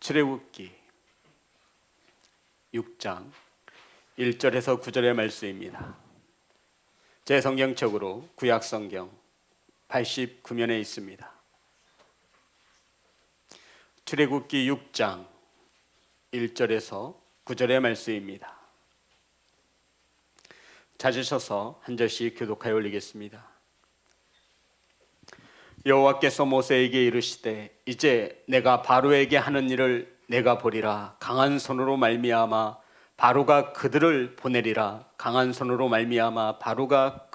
출애굽기 6장 1절에서 9절의 말씀입니다. 제 성경책으로 구약성경 89면에 있습니다. 출애굽기 6장 1절에서 9절의 말씀입니다. 찾으셔서 한 절씩 교독하여 올리겠습니다. 여호와께서 모세에게 이르시되 이제 내가 바로에게 하는 일을 내가 보리라. 강한 손으로 말미암아 바로가 그들을 보내리라. 강한 손으로 말미암아 바로가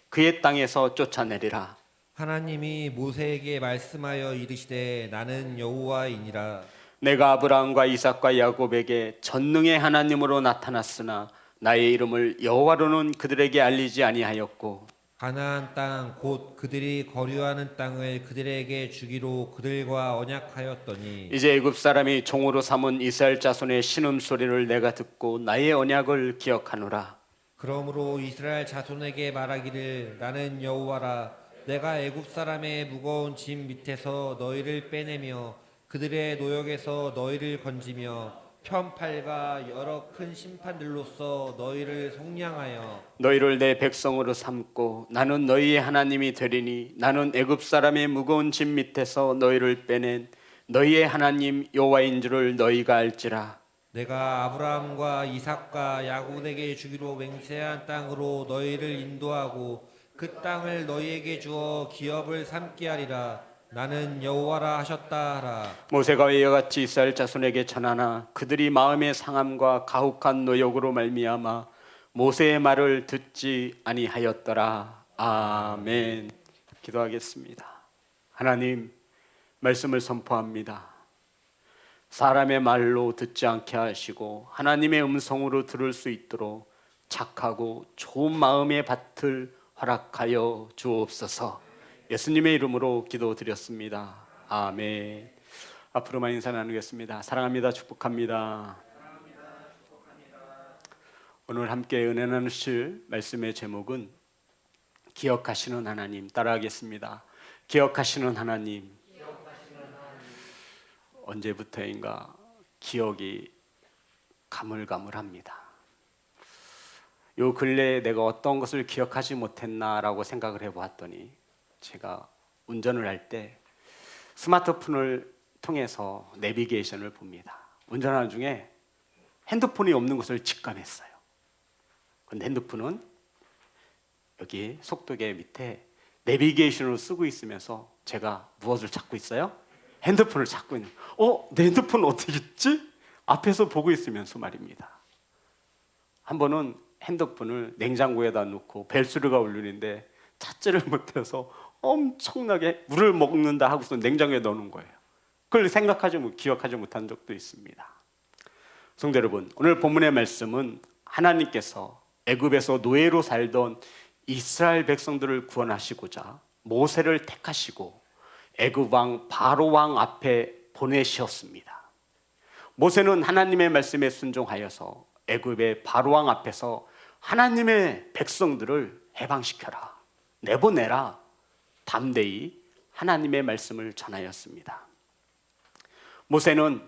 그의 땅에서 쫓아내리라. 하나님이 모세에게 말씀하여 이르시되 나는 여호와이니라. 내가 아브라함과 이삭과 야곱에게 전능의 하나님으로 나타났으나 나의 이름을 여호와로는 그들에게 알리지 아니하였고 가나안 땅 곧 그들이 거류하는 땅을 그들에게 주기로 그들과 언약하였더니 이제 애굽 사람이 종으로 삼은 이스라엘 자손의 신음소리를 내가 듣고 나의 언약을 기억하노라. 그러므로 이스라엘 자손에게 말하기를 나는 여호와라. 내가 애굽 사람의 무거운 짐 밑에서 너희를 빼내며 그들의 노역에서 너희를 건지며 편팔과 여러 큰 심판들로서 너희를 속량하여 너희를 내 백성으로 삼고 나는 너희의 하나님이 되리니 나는 애굽 사람의 무거운 짐 밑에서 너희를 빼낸 너희의 하나님 여호와인 줄을 너희가 알지라. 내가 아브라함과 이삭과 야곱에게 주기로 맹세한 땅으로 너희를 인도하고 그 땅을 너희에게 주어 기업을 삼게 하리라. 나는 여호와라 하셨다 하라. 모세가 이와 같이 이스라엘 자손에게 전하나 그들이 마음의 상함과 가혹한 노역으로 말미암아 모세의 말을 듣지 아니하였더라. 아멘. 기도하겠습니다. 하나님, 말씀을 선포합니다. 사람의 말로 듣지 않게 하시고 하나님의 음성으로 들을 수 있도록 착하고 좋은 마음의 밭을 허락하여 주옵소서. 예수님의 이름으로 기도드렸습니다. 아멘. 앞으로만 인사 나누겠습니다. 사랑합니다. 축복합니다. 오늘 함께 은혜 나누실 말씀의 제목은 기억하시는 하나님. 따라하겠습니다. 기억하시는 하나님. 언제부터인가 기억이 가물가물합니다. 요 근래에 내가 어떤 것을 기억하지 못했나라고 생각을 해보았더니 제가 운전을 할 때 스마트폰을 통해서 내비게이션을 봅니다. 운전하는 중에 핸드폰이 없는 것을 직감했어요. 그런데 핸드폰은 여기 속도계 밑에 내비게이션을 쓰고 있으면서 제가 무엇을 찾고 있어요? 핸드폰을 찾고 있는. 내 핸드폰 어떻게 있지? 앞에서 보고 있으면서 말입니다. 한 번은 핸드폰을 냉장고에다 놓고 벨소리가 울리는데 찾지를 못해서 엄청나게 물을 먹는다 하고서 냉장고에 넣는 거예요. 그걸 기억하지 못한 적도 있습니다. 성도 여러분, 오늘 본문의 말씀은 하나님께서 애굽에서 노예로 살던 이스라엘 백성들을 구원하시고자 모세를 택하시고 애굽 왕 바로 왕 앞에 보내셨습니다. 모세는 하나님의 말씀에 순종하여서 애굽의 바로 왕 앞에서 하나님의 백성들을 해방시켜라, 내보내라, 담대히 하나님의 말씀을 전하였습니다. 모세는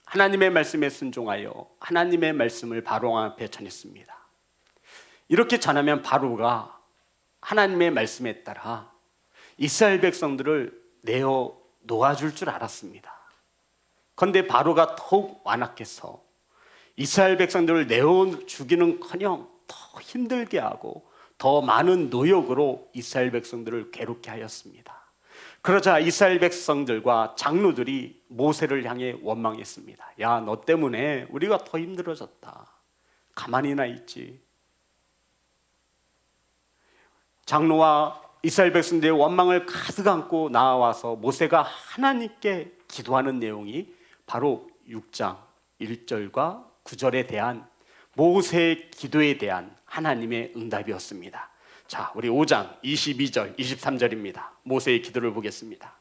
하나님의 말씀에 순종하여 하나님의 말씀을 바로 왕 앞에 전했습니다. 이렇게 전하면 바로가 하나님의 말씀에 따라 이스라엘 백성들을 내어 놓아줄 줄 알았습니다. 그런데 바로가 더욱 완악해서 이스라엘 백성들을 내어 주기는커녕 더 힘들게 하고 더 많은 노역으로 이스라엘 백성들을 괴롭게 하였습니다. 그러자 이스라엘 백성들과 장로들이 모세를 향해 원망했습니다. 야, 너 때문에 우리가 더 힘들어졌다. 가만히나 있지. 장로와 이스라엘 백성들의 원망을 가득 안고 나와서 모세가 하나님께 기도하는 내용이 바로 6장 1절과 9절에 대한 모세의 기도에 대한 하나님의 응답이었습니다. 자, 우리 5장 22절 23절입니다. 모세의 기도를 보겠습니다.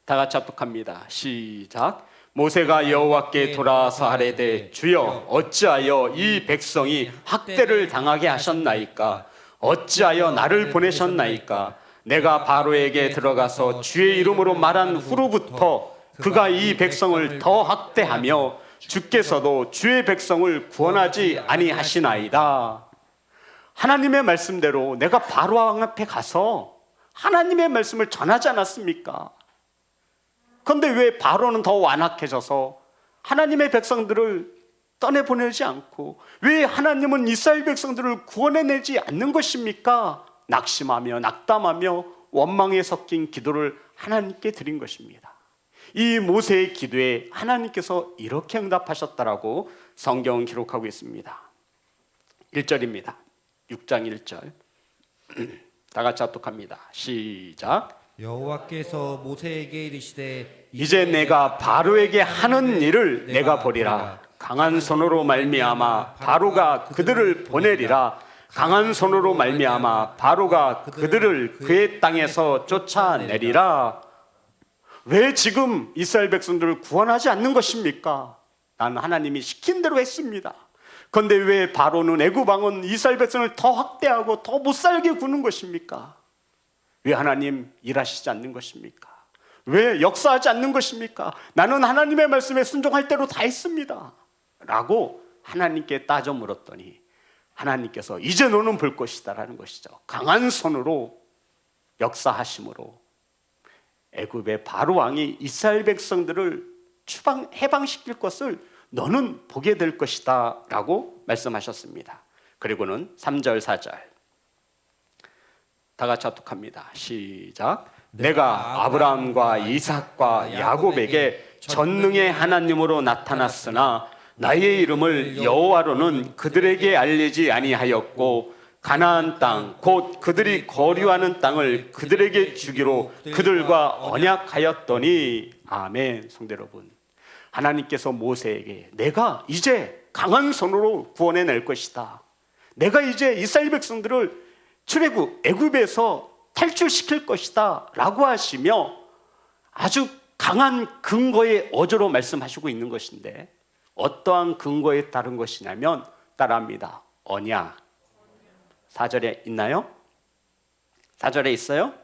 다 같이 합독합니다. 시작. 모세가 여호와께 돌아와서 아뢰되 주여 어찌하여 이 백성이 학대를 당하게 하셨나이까? 어찌하여 나를 보내셨나이까? 내가 바로에게 들어가서 주의 이름으로 말한 후로부터 그가 이 백성을 더 학대하며 주께서도 주의 백성을 구원하지 아니하시나이다. 하나님의 말씀대로 내가 바로 왕 앞에 가서 하나님의 말씀을 전하지 않았습니까? 그런데 왜 바로는 더 완악해져서 하나님의 백성들을 떠내보내지 않고 왜 하나님은 이스라엘 백성들을 구원해내지 않는 것입니까? 낙심하며 낙담하며 원망에 섞인 기도를 하나님께 드린 것입니다. 이 모세의 기도에 하나님께서 이렇게 응답하셨다라고 성경은 기록하고 있습니다. 1절입니다. 6장 1절 다 같이 합독합니다. 시작. 여호와께서 모세에게 이르시되 이제 내가 바로에게 하는 일을 내가 보리라. 강한 손으로 말미암아 바로가 그들을 보내리라. 강한 손으로 말미암아 바로가 그들을 그의 땅에서 쫓아내리라. 왜 지금 이스라엘 백성들을 구원하지 않는 것입니까? 난 하나님이 시킨 대로 했습니다. 그런데 왜 바로는 애굽 왕은 이스라엘 백성을 더 학대하고 더 못살게 구는 것입니까? 왜 하나님 일하시지 않는 것입니까? 왜 역사하지 않는 것입니까? 나는 하나님의 말씀에 순종할 대로 다 했습니다 라고 하나님께 따져 물었더니 하나님께서 이제 너는 볼 것이다 라는 것이죠. 강한 손으로 역사하심으로 애굽의 바로 왕이 이스라엘 백성들을 해방시킬 것을 너는 보게 될 것이다 라고 말씀하셨습니다. 그리고는 3절 4절 다 같이 합독합니다. 시작. 내가 아브라함과 이삭과 야곱에게 전능의 하나님으로 나타났으나 나의 이름을 여호와로는 그들에게 알리지 아니하였고 가나안 땅 곧 그들이 거류하는 땅을 그들에게 주기로 그들과 언약하였더니. 아멘. 성도 여러분, 하나님께서 모세에게 내가 이제 강한 손으로 구원해낼 것이다, 내가 이제 이스라엘 백성들을 출애굽 애굽에서 탈출시킬 것이다 라고 하시며 아주 강한 근거의 어조로 말씀하시고 있는 것인데 어떠한 근거에 따른 것이냐면 따라합니다. 언약. 4절에 있나요? 4절에 있어요?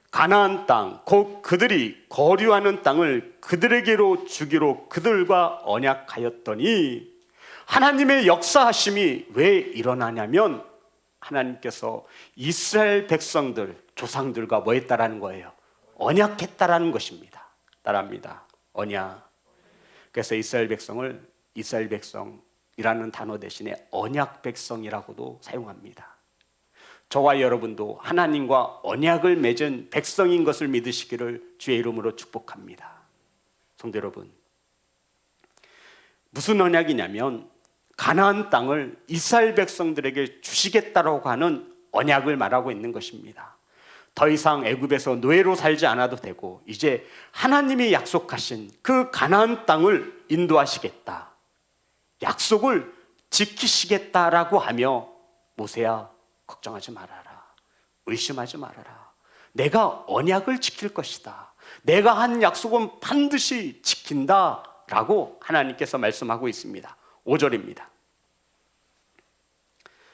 가나안 땅 곧 그들이 거류하는 땅을 그들에게로 주기로 그들과 언약하였더니. 하나님의 역사하심이 왜 일어나냐면 하나님께서 이스라엘 백성들 조상들과 뭐 했다라는 거예요? 언약했다라는 것입니다. 따라합니다. 언약. 그래서 이스라엘 백성을 이스라엘 백성이라는 단어 대신에 언약 백성이라고도 사용합니다. 저와 여러분도 하나님과 언약을 맺은 백성인 것을 믿으시기를 주의 이름으로 축복합니다. 성도 여러분, 무슨 언약이냐면 가나안 땅을 이스라엘 백성들에게 주시겠다라고 하는 언약을 말하고 있는 것입니다. 더 이상 애굽에서 노예로 살지 않아도 되고 이제 하나님이 약속하신 그 가나안 땅을 인도하시겠다, 약속을 지키시겠다라고 하며 모세야 걱정하지 말아라, 의심하지 말아라, 내가 언약을 지킬 것이다, 내가 한 약속은 반드시 지킨다 라고 하나님께서 말씀하고 있습니다. 5절입니다.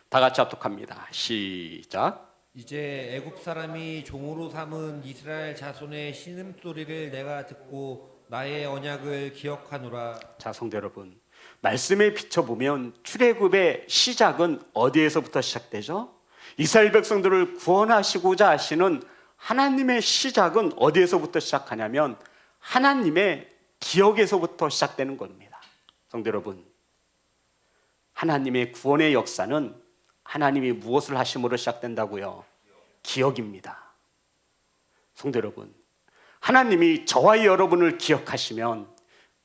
다 같이 합독합니다. 시작. 이제 애굽 사람이 종으로 삼은 이스라엘 자손의 신음소리를 내가 듣고 나의 언약을 기억하노라. 자, 성도 여러분, 말씀에 비춰보면 출애굽의 시작은 어디에서부터 시작되죠? 이스라엘 백성들을 구원하시고자 하시는 하나님의 시작은 어디에서부터 시작하냐면 하나님의 기억에서부터 시작되는 겁니다. 성도 여러분, 하나님의 구원의 역사는 하나님이 무엇을 하심으로 시작된다고요? 기억입니다. 성도 여러분, 하나님이 저와 여러분을 기억하시면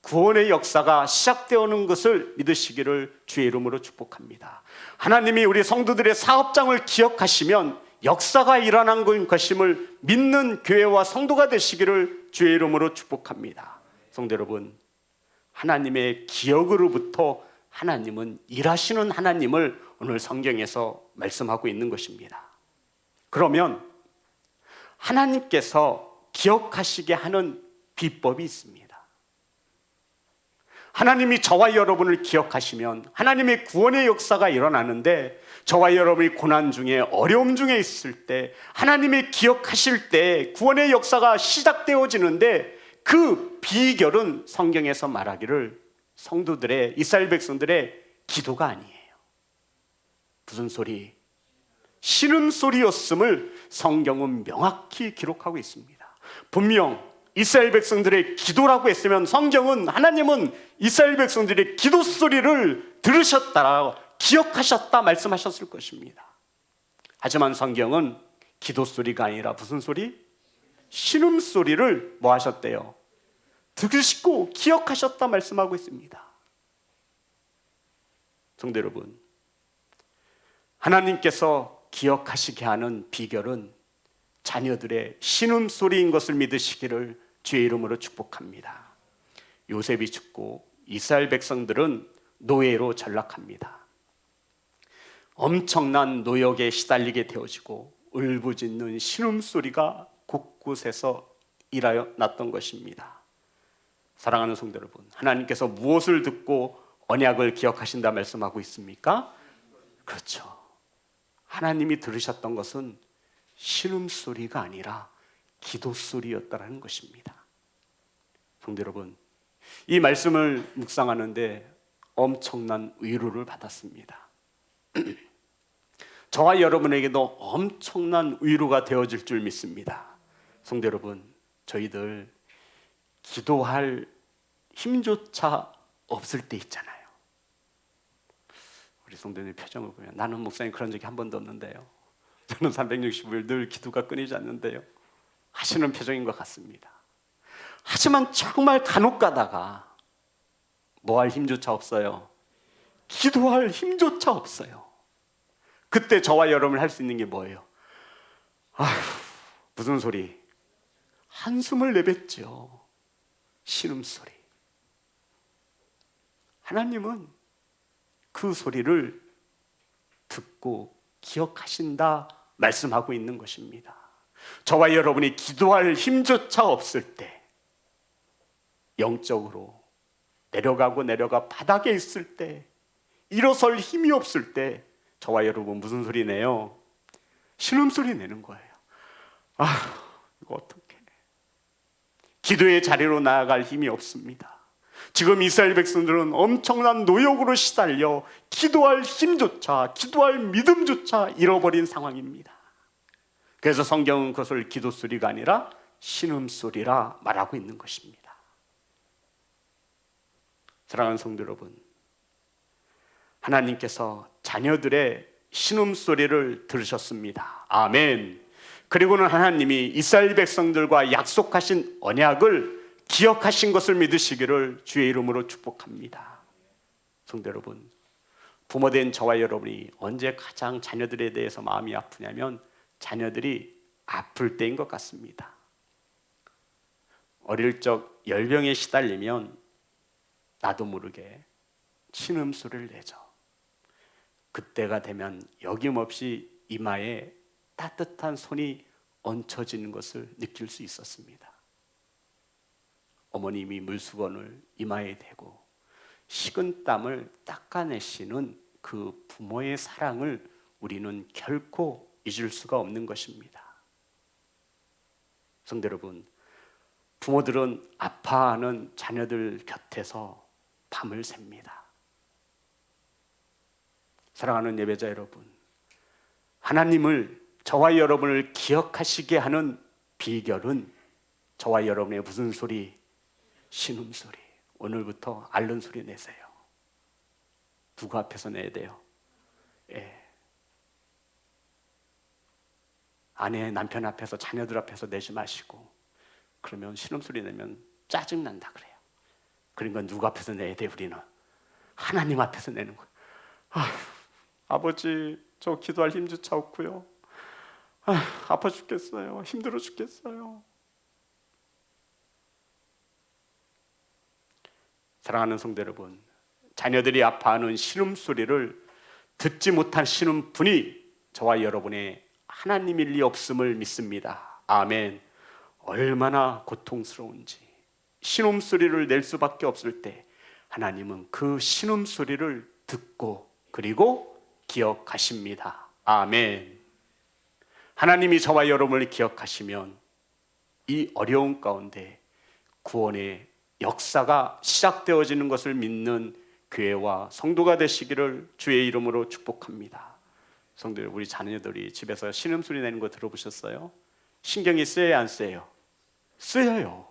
구원의 역사가 시작되어오는 것을 믿으시기를 주의 이름으로 축복합니다. 하나님이 우리 성도들의 사업장을 기억하시면 역사가 일어난 것임을 믿는 교회와 성도가 되시기를 주의 이름으로 축복합니다. 성도 여러분, 하나님의 기억으로부터 하나님은 일하시는 하나님을 오늘 성경에서 말씀하고 있는 것입니다. 그러면 하나님께서 기억하시게 하는 비법이 있습니다. 하나님이 저와 여러분을 기억하시면 하나님의 구원의 역사가 일어나는데, 저와 여러분이 고난 중에 어려움 중에 있을 때 하나님이 기억하실 때 구원의 역사가 시작되어지는데 그 비결은 성경에서 말하기를 성도들의, 이스라엘 백성들의 기도가 아니에요. 무슨 소리? 신음소리였음을 성경은 명확히 기록하고 있습니다. 분명 이스라엘 백성들의 기도라고 했으면 성경은, 하나님은 이스라엘 백성들의 기도 소리를 들으셨다, 기억하셨다 말씀하셨을 것입니다. 하지만 성경은 기도 소리가 아니라 무슨 소리? 신음소리를 뭐 하셨대요? 들으시고 기억하셨다 말씀하고 있습니다. 성도 여러분, 하나님께서 기억하시게 하는 비결은 자녀들의 신음소리인 것을 믿으시기를 주의 이름으로 축복합니다. 요셉이 죽고 이스라엘 백성들은 노예로 전락합니다. 엄청난 노역에 시달리게 되어지고 울부짖는 신음소리가 곳곳에서 일어났던 것입니다. 사랑하는 성도 여러분, 하나님께서 무엇을 듣고 언약을 기억하신다 말씀하고 있습니까? 그렇죠. 하나님이 들으셨던 것은 신음소리가 아니라 기도소리였다는 것입니다. 성도 여러분, 이 말씀을 묵상하는데 엄청난 위로를 받았습니다. 저와 여러분에게도 엄청난 위로가 되어질 줄 믿습니다. 성도 여러분, 저희들 기도할 힘조차 없을 때 있잖아요. 우리 성도님 표정을 보면 나는 목사님 그런 적이 한 번도 없는데요, 저는 365일 늘 기도가 끊이지 않는데요 하시는 표정인 것 같습니다. 하지만 정말 간혹 가다가 뭐 할 힘조차 없어요. 기도할 힘조차 없어요. 그때 저와 여러분이 할 수 있는 게 뭐예요? 아휴, 무슨 소리? 한숨을 내뱉죠. 신음소리. 하나님은 그 소리를 듣고 기억하신다 말씀하고 있는 것입니다. 저와 여러분이 기도할 힘조차 없을 때, 영적으로 내려가 바닥에 있을 때, 일어설 힘이 없을 때 저와 여러분 무슨 소리 내요? 신음소리 내는 거예요. 아, 이거 어떡해. 기도의 자리로 나아갈 힘이 없습니다. 지금 이스라엘 백성들은 엄청난 노역으로 시달려 기도할 힘조차, 기도할 믿음조차 잃어버린 상황입니다. 그래서 성경은 그것을 기도소리가 아니라 신음소리라 말하고 있는 것입니다. 사랑하는 성도 여러분, 하나님께서 자녀들의 신음소리를 들으셨습니다. 아멘. 그리고는 하나님이 이스라엘 백성들과 약속하신 언약을 기억하신 것을 믿으시기를 주의 이름으로 축복합니다. 성도 여러분, 부모된 저와 여러분이 언제 가장 자녀들에 대해서 마음이 아프냐면 자녀들이 아플 때인 것 같습니다. 어릴 적 열병에 시달리면 나도 모르게 신음소리를 내죠. 그때가 되면 여김없이 이마에 따뜻한 손이 얹혀지는 것을 느낄 수 있었습니다. 어머님이 물수건을 이마에 대고 식은 땀을 닦아내시는 그 부모의 사랑을 우리는 결코 잊을 수가 없는 것입니다. 성도 여러분, 부모들은 아파하는 자녀들 곁에서 밤을 셉니다. 사랑하는 예배자 여러분, 하나님을, 저와 여러분을 기억하시게 하는 비결은 저와 여러분의 무슨 소리? 신음소리. 오늘부터 앓는 소리 내세요. 누구 앞에서 내야 돼요? 아내, 남편 앞에서, 자녀들 앞에서 내지 마시고, 그러면 신음소리 내면 짜증난다 그래요. 그러니까 누구 앞에서 내야 돼? 우리는 하나님 앞에서 내는 거예요. 아버지, 저 기도할 힘조차 없고요. 아파 죽겠어요. 힘들어 죽겠어요. 사랑하는 성도 여러분, 자녀들이 아파하는 신음소리를 듣지 못하시는 분이 저와 여러분의 하나님일 리 없음을 믿습니다. 아멘. 얼마나 고통스러운지, 신음소리를 낼 수밖에 없을 때 하나님은 그 신음소리를 듣고 그리고 기억하십니다. 아멘. 하나님이 저와 여러분을 기억하시면 이 어려운 가운데 구원의 역사가 시작되어지는 것을 믿는 교회와 성도가 되시기를 주의 이름으로 축복합니다. 성도들, 우리 자녀들이 집에서 신음소리 내는 거 들어보셨어요? 신경이 쓰여야 안 쓰여요? 쓰여요.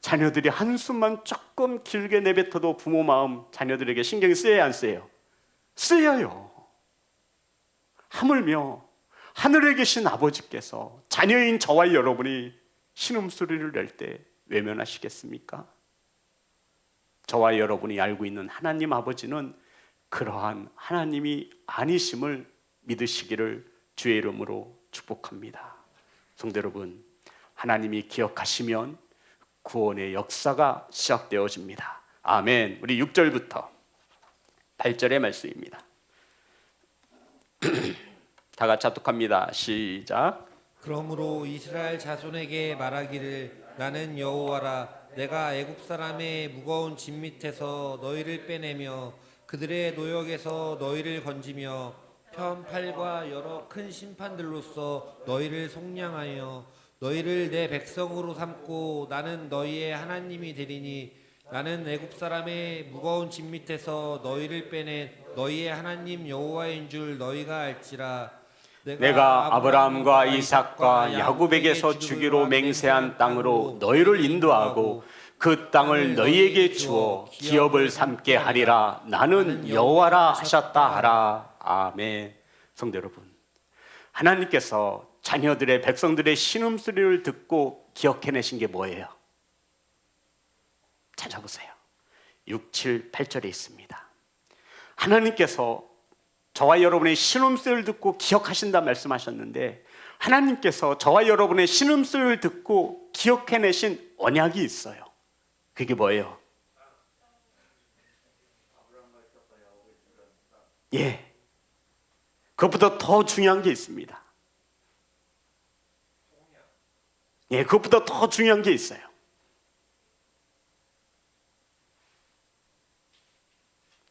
자녀들이 한숨만 조금 길게 내뱉어도 부모 마음, 자녀들에게 신경이 쓰여야 안 쓰여요? 쓰여요. 하물며 하늘에 계신 아버지께서 자녀인 저와 여러분이 신음소리를 낼 때 외면하시겠습니까? 저와 여러분이 알고 있는 하나님 아버지는 그러한 하나님이 아니심을 믿으시기를 주의 이름으로 축복합니다. 성도 여러분, 하나님이 기억하시면 구원의 역사가 시작되어집니다. 아멘. 우리 6절부터 8절의 말씀입니다. 다 같이 합독합니다. 시작. 그러므로 이스라엘 자손에게 말하기를 나는 여호와라 내가 애굽 사람의 무거운 짐 밑에서 너희를 빼내며 그들의 노역에서 너희를 건지며 편팔과 여러 큰 심판들로서 너희를 속량하여 너희를 내 백성으로 삼고 나는 너희의 하나님이 되리니 나는 애굽 사람의 무거운 짐 밑에서 너희를 빼낸 너희의 하나님 여호와인 줄 너희가 알지라. 내가 아브라함과 이삭과 야곱에게서 주기로 맹세한 땅으로 너희를 인도하고 그 땅을 너희에게 주어 기업을 삼게 하리라. 나는 여호와라 하셨다 하라. 아멘. 성도 여러분, 하나님께서 자녀들의 백성들의 신음소리를 듣고 기억해내신 게 뭐예요? 찾아보세요. 6, 7, 8절에 있습니다. 하나님께서 저와 여러분의 신음소리를 듣고 기억하신다 말씀하셨는데, 하나님께서 저와 여러분의 신음소리를 듣고 기억해내신 언약이 있어요. 그게 뭐예요? 예, 그것보다 더 중요한 게 있습니다. 예, 그것보다 더 중요한 게 있어요.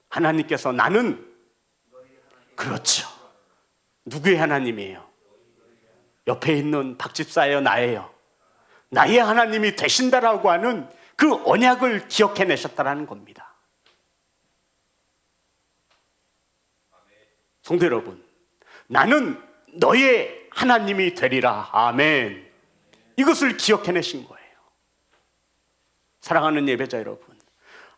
하나님께서 나는, 그렇죠, 누구의 하나님이에요? 옆에 있는 박집사예요? 나예요? 나의 하나님이 되신다라고 하는 그 언약을 기억해내셨다라는 겁니다. 성도 여러분, 나는 너의 하나님이 되리라. 아멘. 이것을 기억해내신 거예요. 사랑하는 예배자 여러분,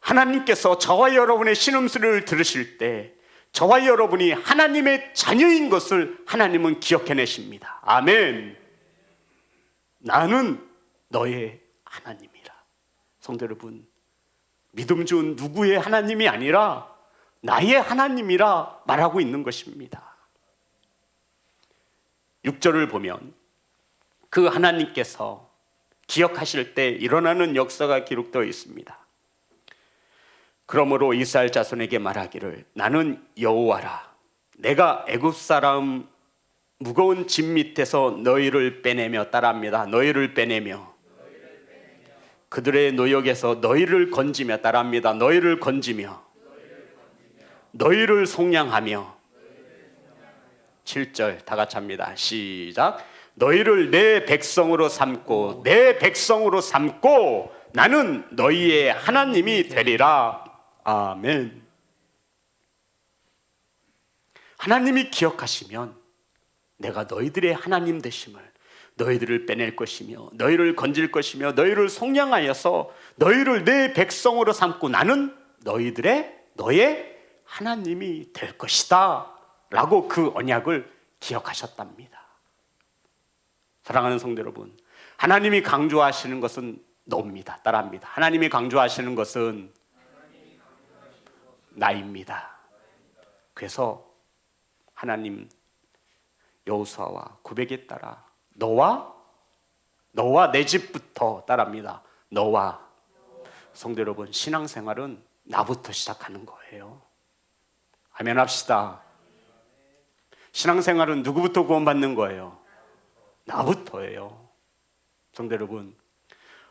하나님께서 저와 여러분의 신음소리를 들으실 때 저와 여러분이 하나님의 자녀인 것을 하나님은 기억해내십니다. 아멘. 나는 너의 하나님이라. 성도 여러분, 믿음 준 누구의 하나님이 아니라 나의 하나님이라 말하고 있는 것입니다. 6절을 보면 그 하나님께서 기억하실 때 일어나는 역사가 기록되어 있습니다. 그러므로 이스라엘 자손에게 말하기를 나는 여호와라 내가 애굽 사람 무거운 짐 밑에서 너희를 빼내며, 따라합니다, 너희를 빼내며 그들의 노역에서 너희를 건지며, 따라합니다, 너희를 건지며 너희를 속량하며. 7절 다 같이 합니다. 시작. 너희를 내 백성으로 삼고 내 백성으로 삼고 나는 너희의 하나님이 되리라. 아멘. 하나님이 기억하시면 내가 너희들의 하나님 되심을, 너희들을 빼낼 것이며 너희를 건질 것이며 너희를 속량하여서 너희를 내 백성으로 삼고 나는 너의 하나님이 될 것이다 라고 그 언약을 기억하셨답니다. 사랑하는 성도 여러분, 하나님이 강조하시는 것은 너입니다. 따라합니다. 하나님이 강조하시는 것은 나입니다. 그래서 하나님 여호수아와 구백에 따라 너와 내 집부터, 따라합니다, 너와. 성도 여러분, 신앙생활은 나부터 시작하는 거예요. 아멘 합시다. 신앙생활은 누구부터 구원받는 거예요? 나부터예요. 성도 여러분,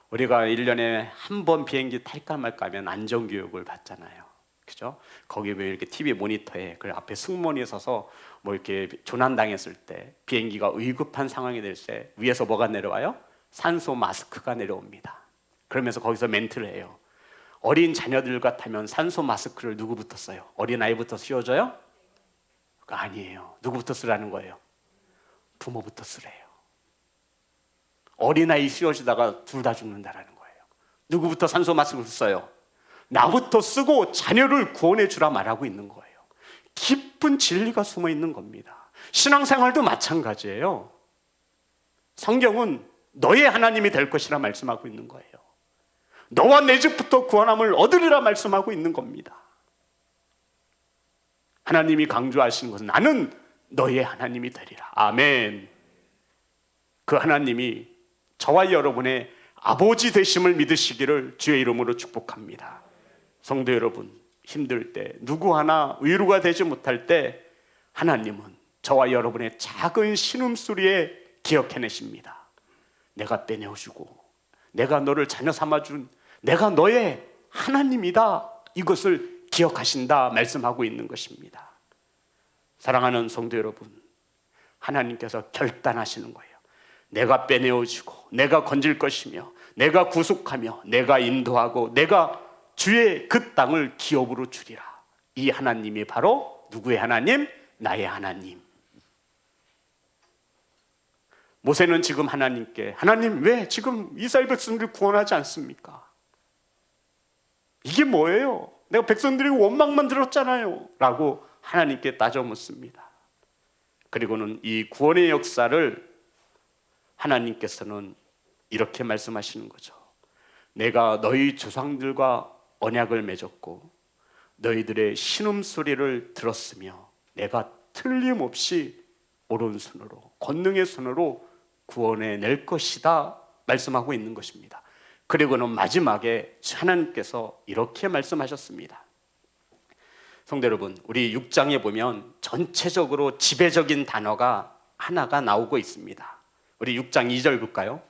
우리가 1년에 한 번 비행기 탈까 말까 하면 안전교육을 받잖아요. 그죠? 거기 왜 이렇게 TV 모니터에 그 앞에 승무원이 서서 뭐 이렇게 조난당했을 때, 비행기가 위급한 상황이 될 때 위에서 뭐가 내려와요? 산소 마스크가 내려옵니다. 그러면서 거기서 멘트를 해요. 어린 자녀들 같으면 산소 마스크를 누구부터 써요? 어린아이부터 씌워줘요? 그거 아니에요. 누구부터 쓰라는 거예요? 부모부터 쓰래요. 어린아이 씌워주다가 둘 다 죽는다라는 거예요. 누구부터 산소 마스크를 써요? 나부터 쓰고 자녀를 구원해 주라 말하고 있는 거예요. 깊은 진리가 숨어 있는 겁니다. 신앙생활도 마찬가지예요. 성경은 너의 하나님이 될 것이라 말씀하고 있는 거예요. 너와 내 집부터 구원함을 얻으리라 말씀하고 있는 겁니다. 하나님이 강조하시는 것은 나는 너의 하나님이 되리라. 아멘. 그 하나님이 저와 여러분의 아버지 되심을 믿으시기를 주의 이름으로 축복합니다. 성도 여러분, 힘들 때, 누구 하나 위로가 되지 못할 때 하나님은 저와 여러분의 작은 신음소리에 기억해내십니다. 내가 빼내어주고 내가 너를 자녀 삼아준 내가 너의 하나님이다, 이것을 기억하신다 말씀하고 있는 것입니다. 사랑하는 성도 여러분, 하나님께서 결단하시는 거예요. 내가 빼내어주고 내가 건질 것이며 내가 구속하며 내가 인도하고 내가 주의 그 땅을 기업으로 주리라. 이 하나님이 바로 누구의 하나님? 나의 하나님. 모세는 지금 하나님께 하나님 왜 지금 이스라엘 백성들을 구원하지 않습니까? 이게 뭐예요? 내가 백성들이 원망만 들었잖아요 라고 하나님께 따져 묻습니다. 그리고는 이 구원의 역사를 하나님께서는 이렇게 말씀하시는 거죠. 내가 너희 조상들과 언약을 맺었고 너희들의 신음소리를 들었으며 내가 틀림없이 오른손으로 권능의 손으로 구원해 낼 것이다 말씀하고 있는 것입니다. 그리고는 마지막에 하나님께서 이렇게 말씀하셨습니다. 성도 여러분, 우리 6장에 보면 전체적으로 지배적인 단어가 하나가 나오고 있습니다. 우리 6장 2절 볼까요?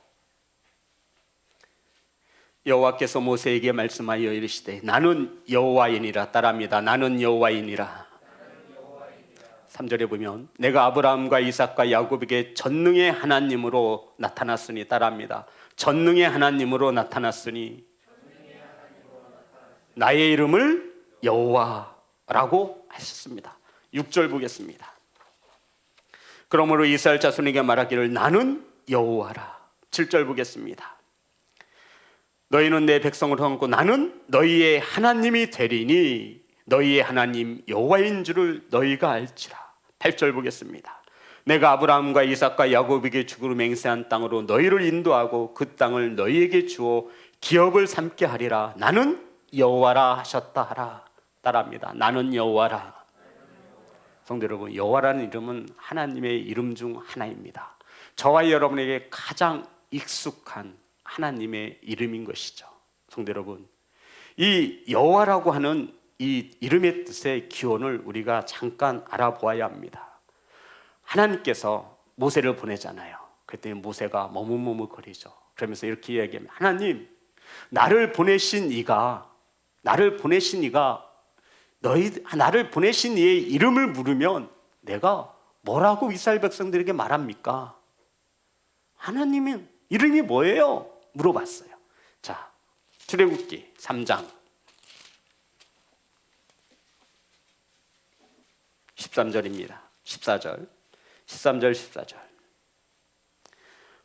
여호와께서 모세에게 말씀하여 이르시되 나는 여호와이니라. 따라합니다. 나는 여호와이니라. 3절에 보면 내가 아브라함과 이삭과 야곱에게 전능의 하나님으로 나타났으니. 따라합니다. 전능의 하나님으로 나타났으니 나의 이름을 여호와라고 하셨습니다. 6절 보겠습니다. 그러므로 이스라엘 자손에게 말하기를 나는 여호와라. 7절 보겠습니다. 너희는 내 백성을 삼고 나는 너희의 하나님이 되리니 너희의 하나님 여호와인 줄을 너희가 알지라. 8절 보겠습니다. 내가 아브라함과 이삭과 야곱에게 주기로 맹세한 땅으로 너희를 인도하고 그 땅을 너희에게 주어 기업을 삼게 하리라. 나는 여호와라 하셨다 하라. 따라합니다. 나는 여호와라. 성도 여러분, 여호와라는 이름은 하나님의 이름 중 하나입니다. 저와 여러분에게 가장 익숙한 하나님의 이름인 것이죠. 성도 여러분, 이 여호와라고 하는 이 이름의 뜻의 기원을 우리가 잠깐 알아보아야 합니다. 하나님께서 모세를 보내잖아요. 그랬더니 모세가 머뭇머뭇거리죠. 그러면서 이렇게 이야기합니다. 하나님, 나를 보내신 이가 나를 보내신 이의 이름을 물으면 내가 뭐라고 이스라엘 백성들에게 말합니까? 하나님은 이름이 뭐예요? 물어봤어요. 자, 출애굽기 3장 13절입니다. 13절 14절.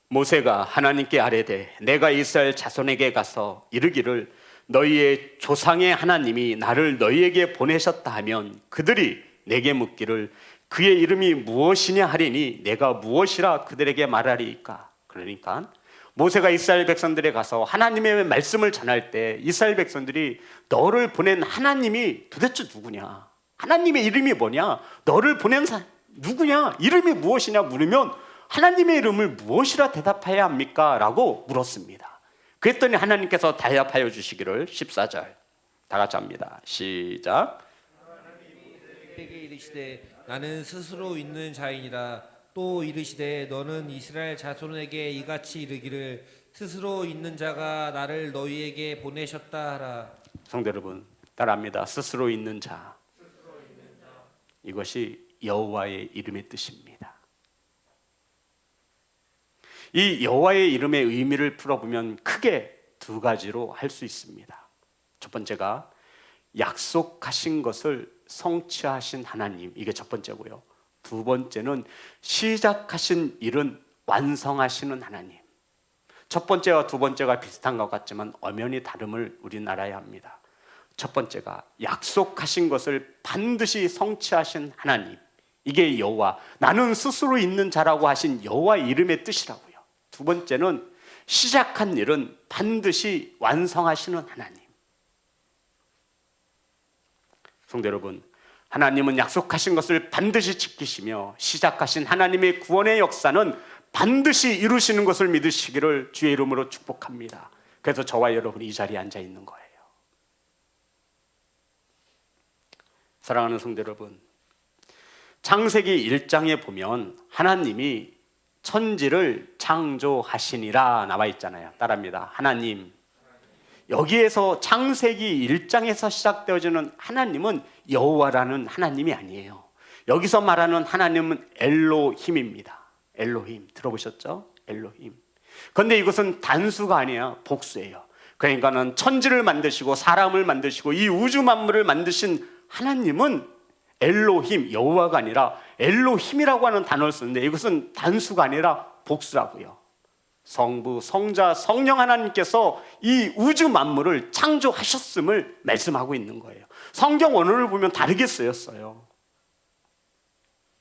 모세가 하나님께 아뢰되 내가 이스라엘 자손에게 가서 이르기를 너희의 조상의 하나님이 나를 너희에게 보내셨다 하면 그들이 내게 묻기를 그의 이름이 무엇이냐 하리니 내가 무엇이라 그들에게 말하리이까. 그러니까 모세가 이스라엘 백성들에 가서 하나님의 말씀을 전할 때 이스라엘 백성들이 너를 보낸 하나님이 도대체 누구냐, 하나님의 이름이 뭐냐, 너를 보낸 누구냐, 이름이 무엇이냐 물으면 하나님의 이름을 무엇이라 대답해야 합니까? 라고 물었습니다. 그랬더니 하나님께서 대답하여 주시기를 14절 다 같이 합니다. 시작. 그에게 이르시되 나는 스스로 있는 자이니라. 또 이르시되 너는 이스라엘 자손에게 이같이 이르기를 스스로 있는 자가 나를 너희에게 보내셨다 하라. 성도 여러분, 따라합니다. 스스로 있는 자. 이것이 여호와의 이름의 뜻입니다. 이 여호와의 이름의 의미를 풀어보면 크게 두 가지로 할 수 있습니다. 첫 번째가 약속하신 것을 성취하신 하나님, 이게 첫 번째고요. 두 번째는 시작하신 일은 완성하시는 하나님. 첫 번째와 두 번째가 비슷한 것 같지만 엄연히 다름을 우리는 알아야 합니다. 첫 번째가 약속하신 것을 반드시 성취하신 하나님, 이게 여호와, 나는 스스로 있는 자라고 하신 여호와 이름의 뜻이라고요. 두 번째는 시작한 일은 반드시 완성하시는 하나님. 성도 여러분, 하나님은 약속하신 것을 반드시 지키시며 시작하신 하나님의 구원의 역사는 반드시 이루시는 것을 믿으시기를 주의 이름으로 축복합니다. 그래서 저와 여러분이 이 자리에 앉아 있는 거예요. 사랑하는 성도 여러분, 창세기 1장에 보면 하나님이 천지를 창조하시니라 나와 있잖아요. 따라합니다. 하나님. 여기에서 창세기 1장에서 시작되어지는 하나님은 여호와라는 하나님이 아니에요. 여기서 말하는 하나님은 엘로힘입니다. 엘로힘, 들어보셨죠? 엘로힘. 그런데 이것은 단수가 아니야, 복수예요. 그러니까는 천지를 만드시고 사람을 만드시고 이 우주 만물을 만드신 하나님은 엘로힘, 여호와가 아니라 엘로힘이라고 하는 단어를 쓰는데 이것은 단수가 아니라 복수라고요. 성부, 성자, 성령 하나님께서 이 우주 만물을 창조하셨음을 말씀하고 있는 거예요. 성경 원어를 보면 다르게 쓰였어요.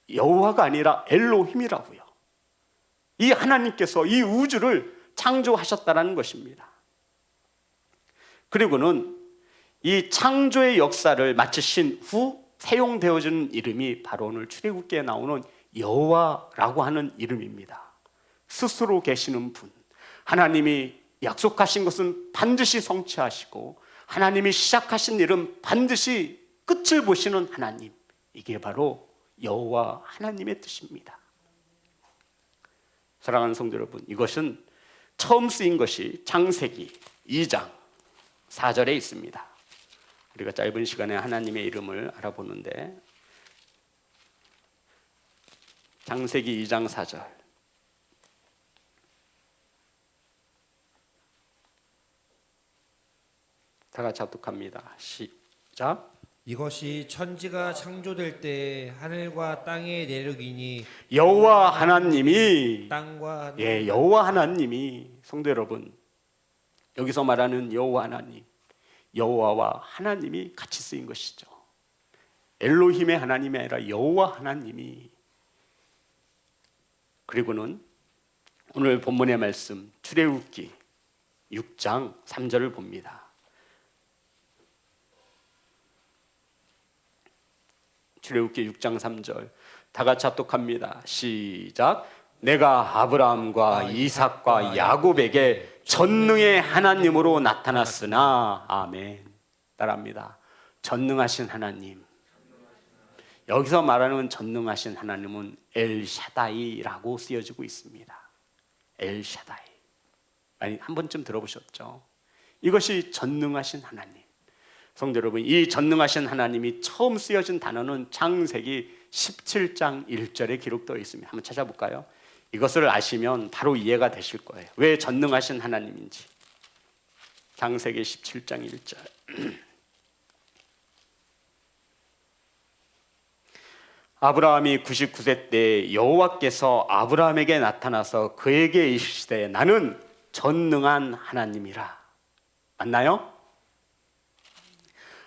여호와가 아니라 엘로힘이라고요. 이 하나님께서 이 우주를 창조하셨다는 것입니다. 그리고는 이 창조의 역사를 마치신 후 사용되어지는 이름이 바로 오늘 출애굽기에 나오는 여호와라고 하는 이름입니다. 스스로 계시는 분, 하나님이 약속하신 것은 반드시 성취하시고 하나님이 시작하신 일은 반드시 끝을 보시는 하나님, 이게 바로 여호와 하나님의 뜻입니다. 사랑하는 성도 여러분, 이것은 처음 쓰인 것이 창세기 2장 4절에 있습니다. 우리가 짧은 시간에 하나님의 이름을 알아보는데 창세기 2장 4절, 다 같이 합독합니다. 시작. 이것이 천지가 창조될 때 하늘과 땅의 내륙이니 여호와 하나님이, 땅과 여호와 하나님이, 성도 여러분, 여기서 말하는 여호와 하나님, 여호와와 하나님이 같이 쓰인 것이죠. 엘로힘의 하나님이 아니라 여호와 하나님이. 그리고는 오늘 본문의 말씀 출애굽기 6장 3절을 봅니다. 출애굽기 6장 3절, 다 같이 합독합니다. 시작. 내가 아브라함과 이삭과 야곱에게 전능의 하나님으로 나타났으나. 아멘. 따라합니다. 전능하신 하나님. 여기서 말하는 전능하신 하나님은 엘샤다이라고 쓰여지고 있습니다. 엘샤다이. 아니, 한 번쯤 들어보셨죠? 이것이 전능하신 하나님. 성도 여러분, 이 전능하신 하나님이 처음 쓰여진 단어는 창세기 17장 1절에 기록되어 있습니다. 한번 찾아볼까요? 이것을 아시면 바로 이해가 되실 거예요. 왜 전능하신 하나님인지. 창세기 17장 1절. 아브라함이 99세 때 여호와께서 아브라함에게 나타나서 그에게 이르시되 나는 전능한 하나님이라. 맞나요?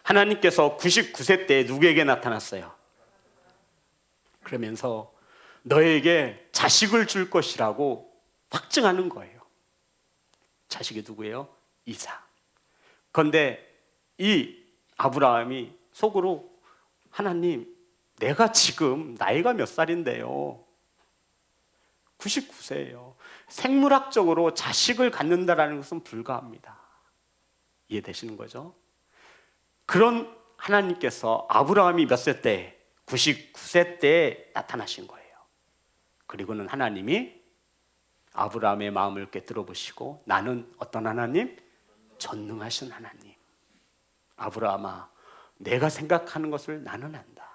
하나님께서 99세 때 누구에게 나타났어요? 그러면서 너에게 자식을 줄 것이라고 확증하는 거예요. 자식이 누구예요? 이삭. 그런데 이 아브라함이 속으로 하나님, 내가 지금 나이가 몇 살인데요? 99세예요. 생물학적으로 자식을 갖는다라는 것은 불가합니다. 이해되시는 거죠? 그런 하나님께서 아브라함이 몇 세 때? 99세 때에 나타나신 거예요. 그리고는 하나님이 아브라함의 마음을 꿰뚫어 보시고 나는 어떤 하나님? 전능하신 하나님. 아브라함아, 내가 생각하는 것을 나는 안다.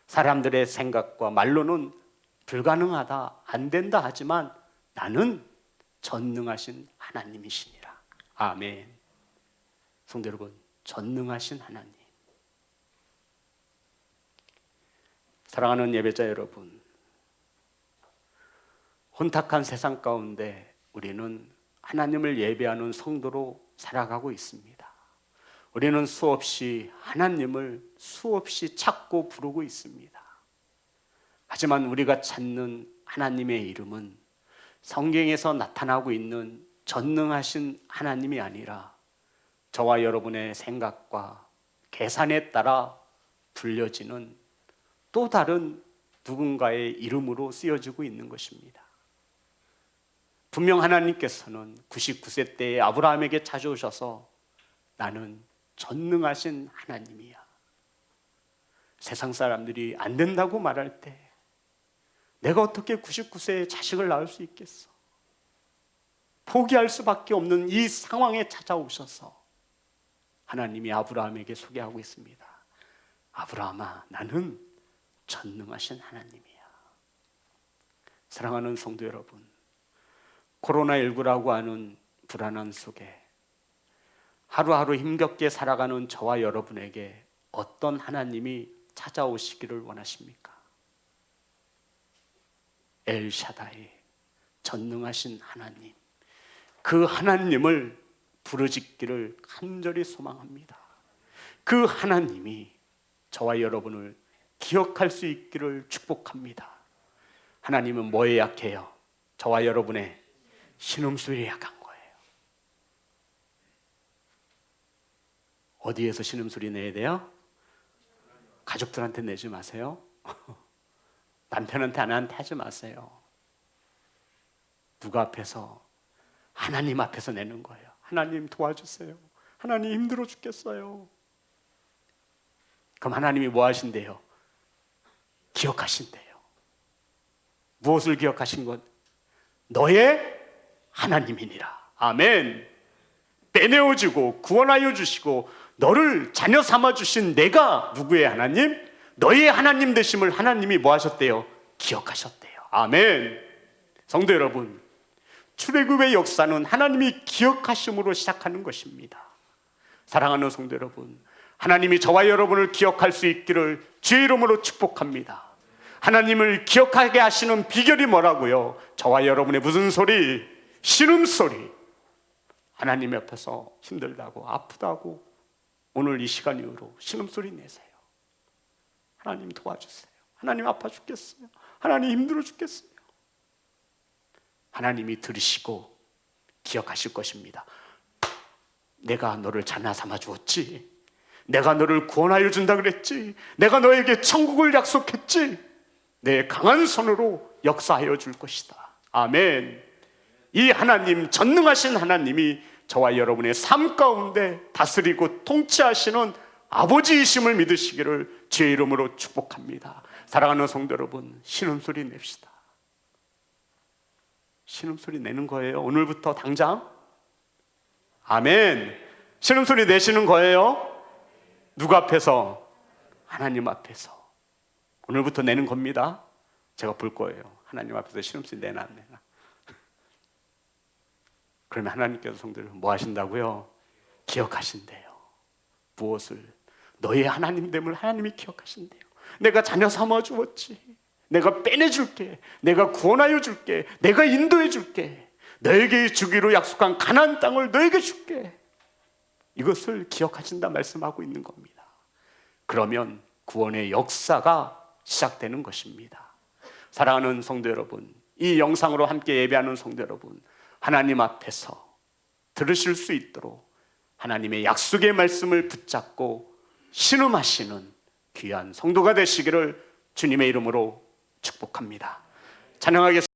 사람들의 생각과 말로는 불가능하다, 안 된다 하지만 나는 전능하신 하나님이시니라. 아멘. 성도 여러분, 전능하신 하나님. 사랑하는 예배자 여러분, 혼탁한 세상 가운데 우리는 하나님을 예배하는 성도로 살아가고 있습니다. 우리는 하나님을 수없이 찾고 부르고 있습니다. 하지만 우리가 찾는 하나님의 이름은 성경에서 나타나고 있는 전능하신 하나님이 아니라 저와 여러분의 생각과 계산에 따라 불려지는 또 다른 누군가의 이름으로 쓰여지고 있는 것입니다. 분명 하나님께서는 99세 때에 아브라함에게 찾아오셔서 나는 전능하신 하나님이야. 세상 사람들이 안 된다고 말할 때 내가 어떻게 99세에 자식을 낳을 수 있겠어? 포기할 수밖에 없는 이 상황에 찾아오셔서 하나님이 아브라함에게 소개하고 있습니다. 아브라함아, 나는 전능하신 하나님이야. 사랑하는 성도 여러분, 코로나19라고 하는 불안한 속에 하루하루 힘겹게 살아가는 저와 여러분에게 어떤 하나님이 찾아오시기를 원하십니까? 엘샤다이, 전능하신 하나님, 그 하나님을 부르짖기를 간절히 소망합니다. 그 하나님이 저와 여러분을 기억할 수 있기를 축복합니다. 하나님은 뭐에 약해요? 저와 여러분의 신음소리에 약한 거예요. 어디에서 신음소리 내야 돼요? 가족들한테 내지 마세요. 남편한테, 아내한테 하지 마세요. 누가 앞에서? 하나님 앞에서 내는 거예요. 하나님 도와주세요. 하나님 힘들어 죽겠어요. 그럼 하나님이 뭐 하신대요? 기억하신대요. 무엇을 기억하신 것? 너의 하나님이니라. 아멘. 빼내어주고 구원하여 주시고 너를 자녀 삼아 주신 내가 누구의 하나님? 너의 하나님 되심을 하나님이 뭐 하셨대요? 기억하셨대요. 아멘. 성도 여러분, 출애굽의 역사는 하나님이 기억하심으로 시작하는 것입니다. 사랑하는 성도 여러분, 하나님이 저와 여러분을 기억할 수 있기를 주의 이름으로 축복합니다. 하나님을 기억하게 하시는 비결이 뭐라고요? 저와 여러분의 무슨 소리? 신음소리. 하나님 옆에서 힘들다고 아프다고 오늘 이 시간 이후로 신음소리 내세요. 하나님 도와주세요. 하나님 아파 죽겠어요. 하나님 힘들어 죽겠어요. 하나님이 들으시고 기억하실 것입니다. 내가 너를 자녀 삼아 주었지. 내가 너를 구원하여 준다 그랬지. 내가 너에게 천국을 약속했지. 내 강한 손으로 역사하여 줄 것이다. 아멘. 이 하나님, 전능하신 하나님이 저와 여러분의 삶 가운데 다스리고 통치하시는 아버지이심을 믿으시기를 주의 이름으로 축복합니다. 사랑하는 성도 여러분, 신음소리 냅시다. 신음소리 내는 거예요. 오늘부터 당장. 아멘. 신음소리 내시는 거예요. 누구 앞에서? 하나님 앞에서. 오늘부터 내는 겁니다. 제가 볼 거예요. 하나님 앞에서 신음소리 내나 안 내나. 그러면 하나님께서 성도를 뭐 하신다고요? 기억하신대요. 무엇을? 너의 하나님됨을 하나님이 기억하신대요. 내가 자녀 삼아 주었지. 내가 빼내줄게. 내가 구원하여 줄게. 내가 인도해 줄게. 너에게 주기로 약속한 가나안 땅을 너에게 줄게. 이것을 기억하신다 말씀하고 있는 겁니다. 그러면 구원의 역사가 시작되는 것입니다. 사랑하는 성도 여러분, 이 영상으로 함께 예배하는 성도 여러분, 하나님 앞에서 들으실 수 있도록 하나님의 약속의 말씀을 붙잡고 신음하시는 귀한 성도가 되시기를 주님의 이름으로 축복합니다. 찬양하겠습니다.